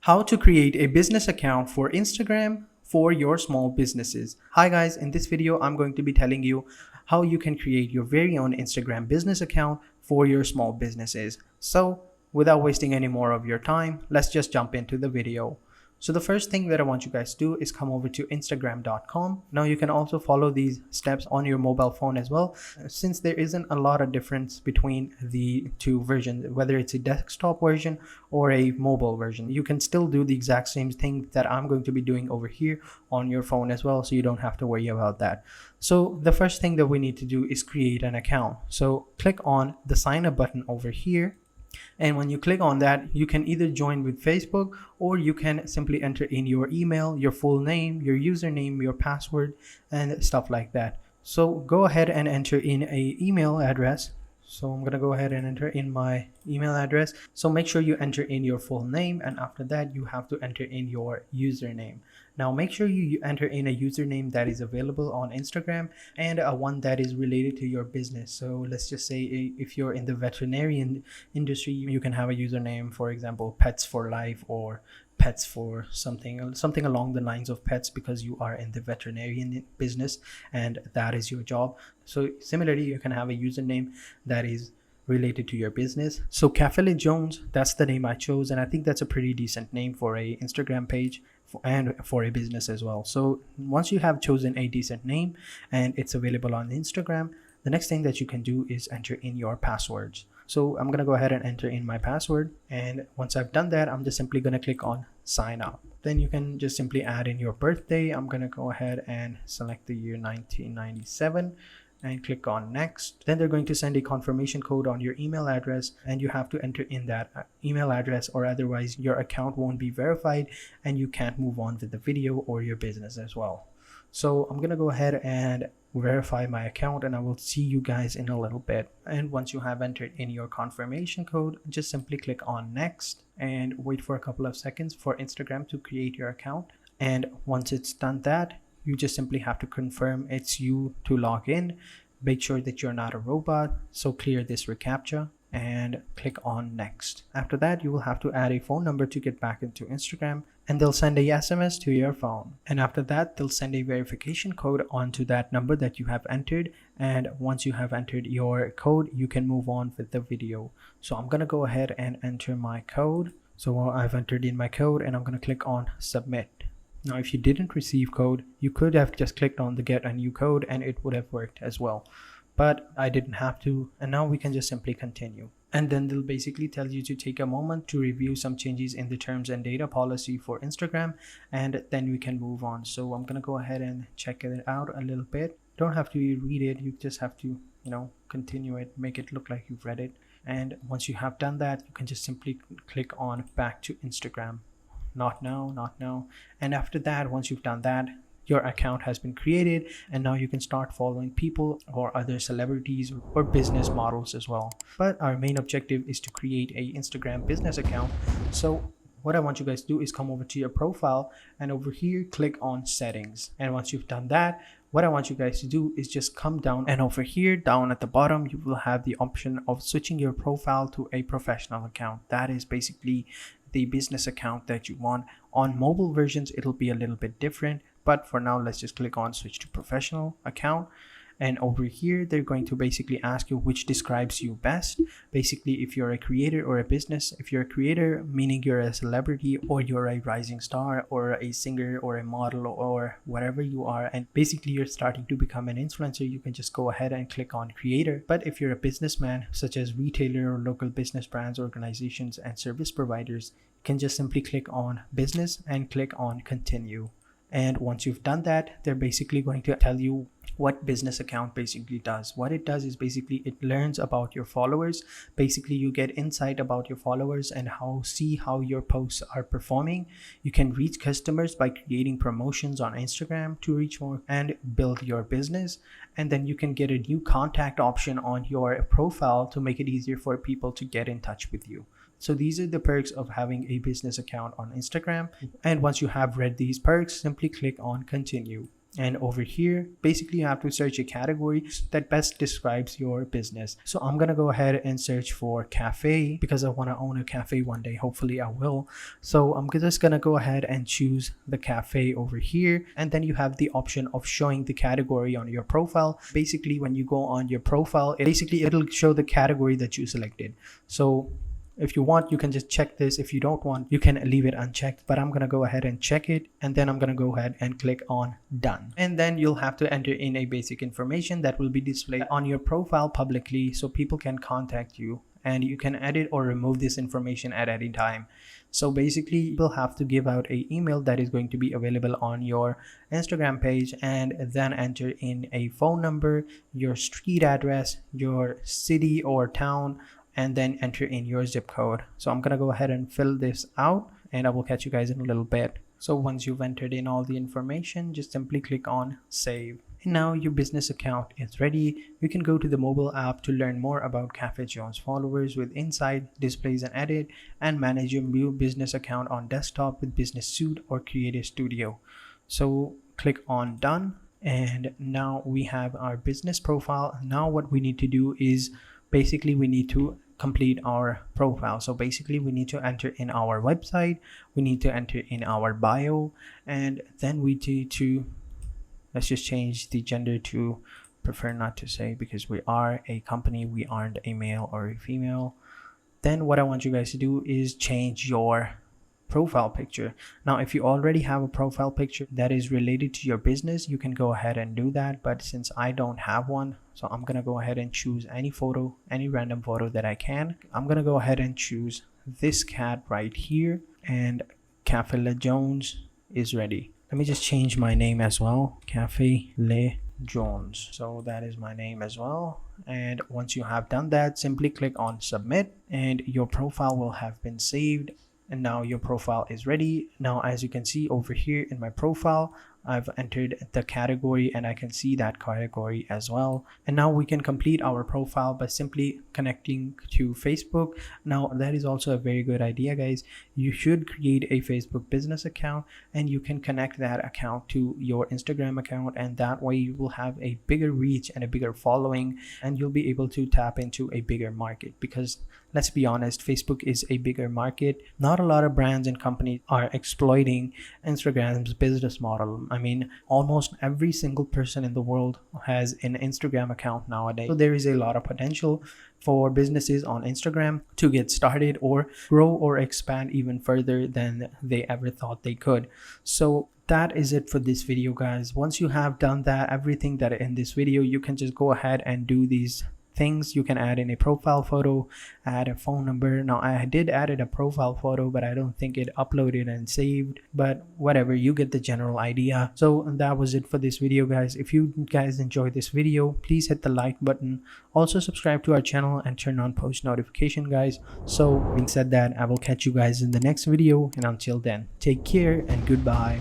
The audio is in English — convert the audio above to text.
How to create a business account for Instagram for your small businesses. Hi guys, in this video I'm going to be telling you how you can create your very own Instagram business account for your small businesses. So without wasting any more of your time, let's just jump into the video. So the first thing that I want you guys to do is come over to instagram.com. Now you can also follow these steps on your mobile phone as well, since there isn't a lot of difference between the two versions, whether it's a desktop version or a mobile version. You can still do the exact same thing that I'm going to be doing over here on your phone as well, so you don't have to worry about that. So the first thing that we need to do is create an account. So click on the sign up button over here. And when you click on that, you can either join with Facebook or you can simply enter in your email, your full name, your username, your password, and stuff like that. So go ahead and enter in a email address. So I'm going to go ahead and enter in my email address. So make sure you enter in your full name, and after that you have to enter in your username. Now make sure you enter in a username that is available on Instagram and one that is related to your business. So let's just say if you're in the veterinarian industry, you can have a username, for example, Pets for Life or Pets for something along the lines of pets, because you are in the veterinarian business and that is your job. So similarly, you can have a username that is related to your business. So Cafele Jones, that's the name I chose, and I think that's a pretty decent name for a Instagram page and for a business as well. So once you have chosen a decent name and it's available on Instagram, the next thing that you can do is enter in your passwords. So I'm going to go ahead and enter in my password, and once I've done that, I'm just simply going to click on sign up. Then you can just simply add in your birthday. I'm going to go ahead and select the year 1997 and click on next. Then they're going to send a confirmation code on your email address, and you have to enter in that email address, or otherwise your account won't be verified and you can't move on with the video or your business as well. So I'm gonna go ahead and verify my account, and I will see you guys in a little bit. And once you have entered in your confirmation code, just simply click on next and wait for a couple of seconds for Instagram to create your account. And once it's done that, you just simply have to confirm it's you to log in. Make sure that you're not a robot. So clear this reCAPTCHA and click on next. After that, you will have to add a phone number to get back into Instagram, and they'll send a SMS to your phone. And after that, they'll send a verification code onto that number that you have entered. And once you have entered your code, you can move on with the video. So I'm gonna go ahead and enter my code. So I've entered in my code, and I'm gonna click on submit. Now, if you didn't receive code, you could have just clicked on the get a new code and it would have worked as well. But I didn't have to, and now we can just simply continue. And then they'll basically tell you to take a moment to review some changes in the terms and data policy for Instagram, and then we can move on. So I'm gonna go ahead and check it out a little bit. Don't have to read it, you just have to, continue it, make it look like you've read it. And once you have done that, you can just simply click on back to Instagram. Not now, not now. And after that, once you've done that, your account has been created, and now you can start following people or other celebrities or business models as well. But our main objective is to create a Instagram business account. So what I want you guys to do is come over to your profile, and over here click on settings. And once you've done that, what I want you guys to do is just come down, and over here down at the bottom you will have the option of switching your profile to a professional account. That is basically the business account that you want. On mobile versions it'll be a little bit different, but for now let's just click on switch to professional account. And over here they're going to basically ask you which describes you best. Basically, if you're a creator or a business, if you're a creator, meaning you're a celebrity or you're a rising star or a singer or a model or whatever you are, and basically you're starting to become an influencer, you can just go ahead and click on creator. But if you're a businessman, such as retailer or local business brands, organizations, and service providers, you can just simply click on business and click on continue. And once you've done that, they're basically going to tell you what business account basically does. What it does is basically it learns about your followers. Basically, you get insight about your followers and see how your posts are performing. You can reach customers by creating promotions on Instagram to reach more and build your business. And then you can get a new contact option on your profile to make it easier for people to get in touch with you. So these are the perks of having a business account on Instagram. And once you have read these perks, simply click on continue. And over here, basically you have to search a category that best describes your business. So I'm gonna go ahead and search for cafe because I want to own a cafe one day. Hopefully I will. So I'm just gonna go ahead and choose the cafe over here, and then you have the option of showing the category on your profile. Basically when you go on your profile, it'll show the category that you selected. So if you want, you can just check this. If you don't want, you can leave it unchecked, but I'm gonna go ahead and check it, and then I'm gonna go ahead and click on done. And then you'll have to enter in a basic information that will be displayed on your profile publicly so people can contact you, and you can edit or remove this information at any time. So basically you'll have to give out an email that is going to be available on your Instagram page, and then enter in a phone number, your street address, your city or town, and then enter in your zip code. So I'm gonna go ahead and fill this out, and I will catch you guys in a little bit. So once you've entered in all the information, just simply click on save. And now your business account is ready. You can go to the mobile app to learn more about Cafe Jones followers with insight, displays and edit, and manage your new business account on desktop with Business Suite or Creative Studio. So click on done, and now we have our business profile. Now what we need to do is basically we need to complete our profile. So basically we need to enter in our website, we need to enter in our bio, and then we need to, let's just change the gender to prefer not to say because we are a company, we aren't a male or a female. Then what I want you guys to do is change your profile picture. Now if you already have a profile picture that is related to your business, you can go ahead and do that, but since I don't have one, so I'm gonna go ahead and choose any photo, any random photo that I can. I'm gonna go ahead and choose this cat right here, and Cafe Le Jones is ready. Let me just change my name as well, Cafe Le Jones. So that is my name as well. And once you have done that, simply click on submit, and your profile will have been saved. And now your profile is ready. Now as you can see over here in my profile, I've entered the category and I can see that category as well. And now we can complete our profile by simply connecting to Facebook. Now that is also a very good idea, guys. You should create a Facebook business account, and you can connect that account to your Instagram account, and that way you will have a bigger reach and a bigger following, and you'll be able to tap into a bigger market. Because let's be honest, Facebook is a bigger market. Not a lot of brands and companies are exploiting Instagram's business model. I mean, almost every single person in the world has an Instagram account nowadays. So there is a lot of potential for businesses on Instagram to get started or grow or expand even further than they ever thought they could. So that is it for this video, guys. Once you have done that, everything that in this video, you can just go ahead and do these things. You can add in a profile photo, add a phone number. Now I did added a profile photo, but I don't think it uploaded and saved, but whatever, you get the general idea. So that was it for this video, guys. If you guys enjoyed this video, please hit the like button. Also subscribe to our channel and turn on post notification, guys. So having said that, I will catch you guys in the next video, and until then, take care and goodbye.